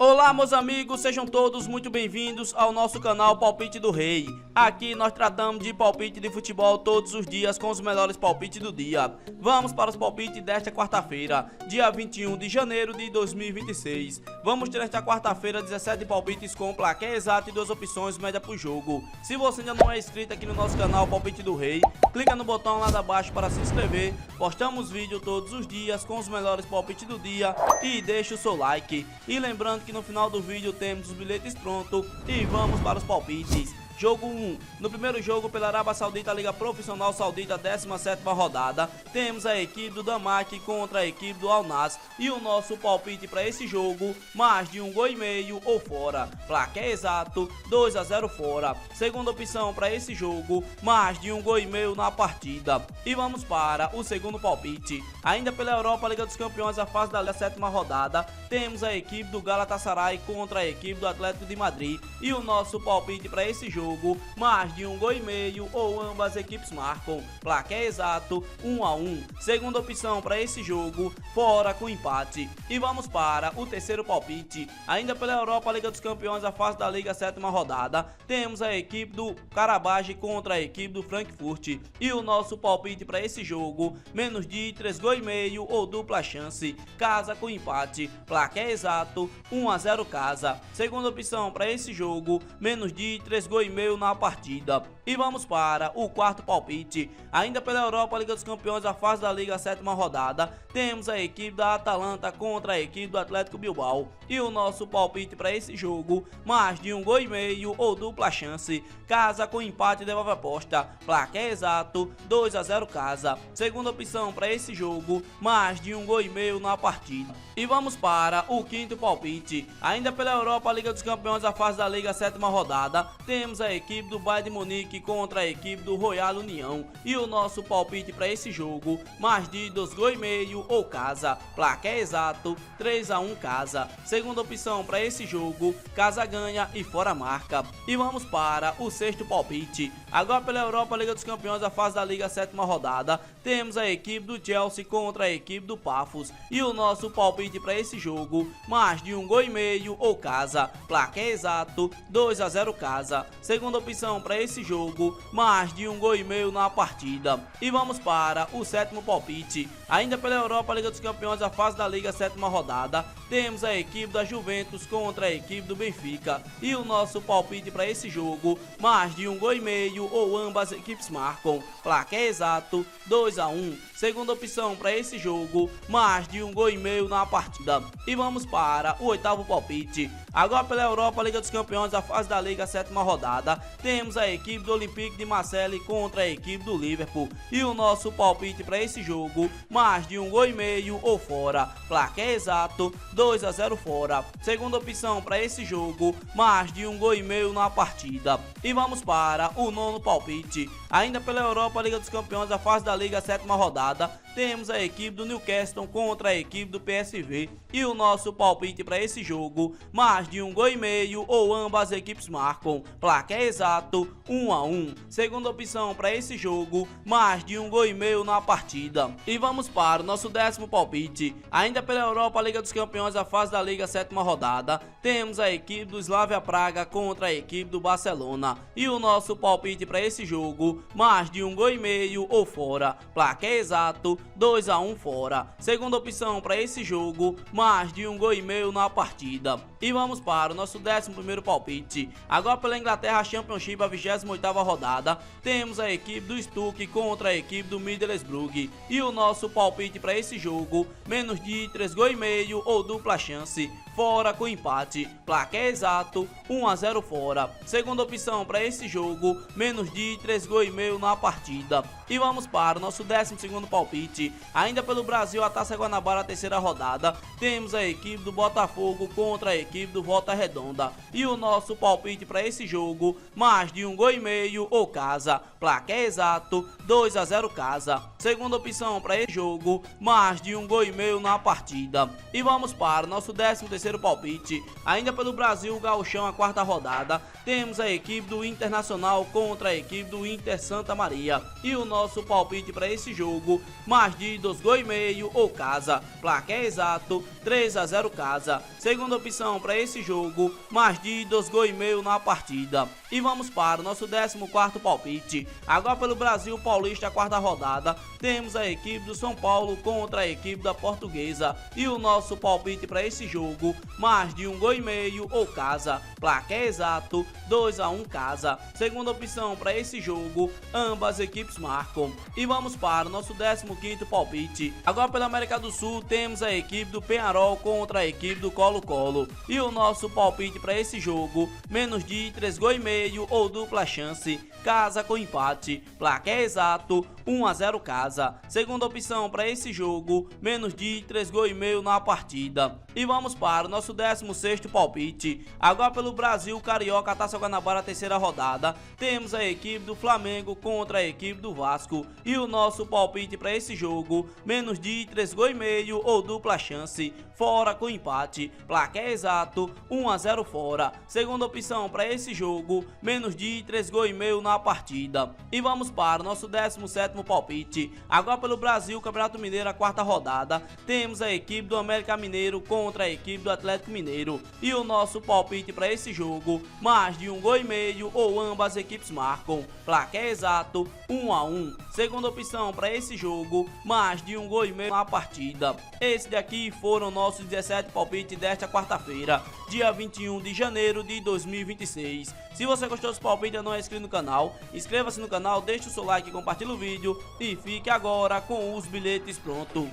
Olá, meus amigos, sejam todos muito bem-vindos ao nosso canal Palpite do Rei. Aqui nós tratamos de palpite de futebol todos os dias com os melhores palpites do dia. Vamos para os palpites desta quarta-feira, dia 21 de janeiro de 2026. Vamos ter esta quarta-feira 17 palpites com placar exato e 2 opções média por jogo. Se você ainda não é inscrito aqui no nosso canal Palpite do Rei, clica no botão lá abaixo para se inscrever. Postamos vídeo todos os dias com os melhores palpites do dia e deixa o seu like. E lembrando que no final do vídeo temos os bilhetes prontos e vamos para os palpites. Jogo 1. No primeiro jogo pela Arábia Saudita, Liga Profissional Saudita, 17ª rodada, temos a equipe do Damak contra a equipe do Al Nassr e o nosso palpite para esse jogo, mais de 1,5 gols ou fora. Placar exato, 2-0 fora. Segunda opção para esse jogo, mais de 1,5 gols na partida. E vamos para o segundo palpite. Ainda pela Europa, Liga dos Campeões, a fase da 7ª rodada, temos a equipe do Galatasaray contra a equipe do Atlético de Madrid e o nosso palpite para esse jogo, mais de 1,5 gols ou ambas equipes marcam. Placar exato, 1-1. Segunda opção para esse jogo, fora com empate. E vamos para o terceiro palpite. Ainda pela Europa, Liga dos Campeões, a fase da Liga 7ª rodada, temos a equipe do Karabakh contra a equipe do Frankfurt e o nosso palpite para esse jogo, menos de 3,5 gols ou dupla chance, casa com empate. Placar exato, 1-0 casa. Segunda opção para esse jogo, menos de 3,5 gols na partida. E vamos para o quarto palpite. Ainda pela Europa, Liga dos Campeões, a fase da Liga 7ª rodada, temos a equipe da Atalanta contra a equipe do Atlético Bilbao e o nosso palpite para esse jogo, mais de 1,5 gols ou dupla chance, casa com empate, devolve a aposta. Placar exato, 2-0 casa. Segunda opção para esse jogo, mais de 1,5 gols na partida. E vamos para o quinto palpite. Ainda pela Europa, Liga dos Campeões, a fase da Liga 7ª rodada, temos a equipe do Bayern de Munique contra a equipe do Royal União e o nosso palpite para esse jogo, mais de 2,5 gols ou casa. Placar exato, 3-1 casa. Segunda opção para esse jogo, casa ganha e fora marca. E vamos para o sexto palpite. Agora pela Europa, Liga dos Campeões, a fase da Liga 7ª rodada, temos a equipe do Chelsea contra a equipe do Pafos e o nosso palpite para esse jogo, mais de 1,5 gols ou casa. Placar exato, 2-0 casa. Segunda opção para esse jogo, mais de 1,5 gols na partida. E vamos para o sétimo palpite. Ainda pela Europa, Liga dos Campeões, a fase da Liga 7ª rodada, temos a equipe da Juventus contra a equipe do Benfica e o nosso palpite para esse jogo, mais de 1,5 gols ou ambas equipes marcam. Placar exato, 2-1. Segunda opção para esse jogo, mais de 1,5 gols na partida. E vamos para o oitavo palpite. Agora pela Europa, Liga dos Campeões, a fase da Liga 7ª rodada, temos a equipe do Olympique de Marseille contra a equipe do Liverpool e o nosso palpite para esse jogo, mais de 1,5 gols ou fora. Placar exato, 2-0 fora. Segunda opção para esse jogo, mais de 1,5 gols na partida. E vamos para o nono palpite. Ainda pela Europa, Liga dos Campeões, a fase da Liga 7ª rodada, temos a equipe do Newcastle contra a equipe do PSV e o nosso palpite para esse jogo, mais de 1,5 gols ou ambas equipes marcam. Placar exato, 1-1. Segunda opção para esse jogo, mais de 1,5 gols na partida. E vamos para o nosso décimo palpite. Ainda pela Europa, Liga dos Campeões, a fase da Liga 7ª rodada, temos a equipe do Slavia Praga contra a equipe do Barcelona e o nosso palpite para esse jogo, mais de 1,5 gols ou fora. Placar exato, 2-1 fora. Segunda opção para esse jogo, mais de 1,5 gols na partida. E vamos para o nosso 11º palpite. Agora pela Inglaterra Championship, a 28ª rodada, temos a equipe do Stoke contra a equipe do Middlesbrough e o nosso palpite para esse jogo, menos de 3,5 gols ou dupla chance, fora com empate. Placar exato, 1-0 fora. Segunda opção para esse jogo, menos de 3,5 gols na partida. E vamos para o nosso 12º palpite. Ainda pelo Brasil, a Taça Guanabara, a terceira rodada, temos a equipe do Botafogo contra a equipe do Volta Redonda e o nosso palpite para esse jogo, mais de 1,5 gols ou casa. Placar exato, 2-0 casa. Segunda opção para esse jogo, mais de 1,5 gols na partida. E vamos para o nosso 13º palpite. Ainda pelo Brasil Gauchão, a quarta rodada, temos a equipe do Internacional contra a equipe do Inter Santa Maria. E o nosso palpite para esse jogo, mais de 2,5 gols ou casa. Placar exato, 3-0 casa. Segunda opção para esse jogo, mais de 2,5 gols na partida. E vamos para o nosso 14º palpite. Agora pelo Brasil Paulista, a quarta rodada, temos a equipe do São Paulo contra a equipe da Portuguesa. E o nosso palpite para esse jogo, mais de 1,5 gols ou casa. Placar exato, 2-1 casa. Segunda opção para esse jogo, ambas equipes marcam. E vamos para o nosso 15º palpite. Agora pela América do Sul, temos a equipe do Peñarol contra a equipe do Colo-Colo. E o nosso palpite para esse jogo, menos de 3,5 gols ou dupla chance, casa com empate. Placar exato, 1-0 casa. Segunda opção para esse jogo, menos de 3,5 gols na partida. E vamos para o nosso 16º palpite. Agora pelo Brasil Carioca, Taça Guanabara, terceira rodada, temos a equipe do Flamengo contra a equipe do Vasco. E o nosso palpite para esse jogo, menos de 3,5 gols ou dupla chance, fora com empate. Placar exato, 1-0 fora. Segunda opção para esse jogo, menos de 3,5 gols na partida. E vamos para o nosso 17º palpite. Agora pelo Brasil Campeonato Mineiro, a quarta rodada, temos a equipe do América Mineiro contra a equipe do Atlético Mineiro. E o nosso palpite para esse jogo, mais de 1,5 gols ou ambas equipes marcam. Placar exato, 1-1. Segunda opção para esse jogo, mais de 1,5 gols na partida. Esse daqui foram nossos 17 palpites desta quarta-feira, dia 21 de janeiro de 2026. Se você gostou dos palpites e não é inscrito no canal, inscreva-se no canal, deixe o seu like, compartilhe o vídeo e fique agora com os bilhetes prontos.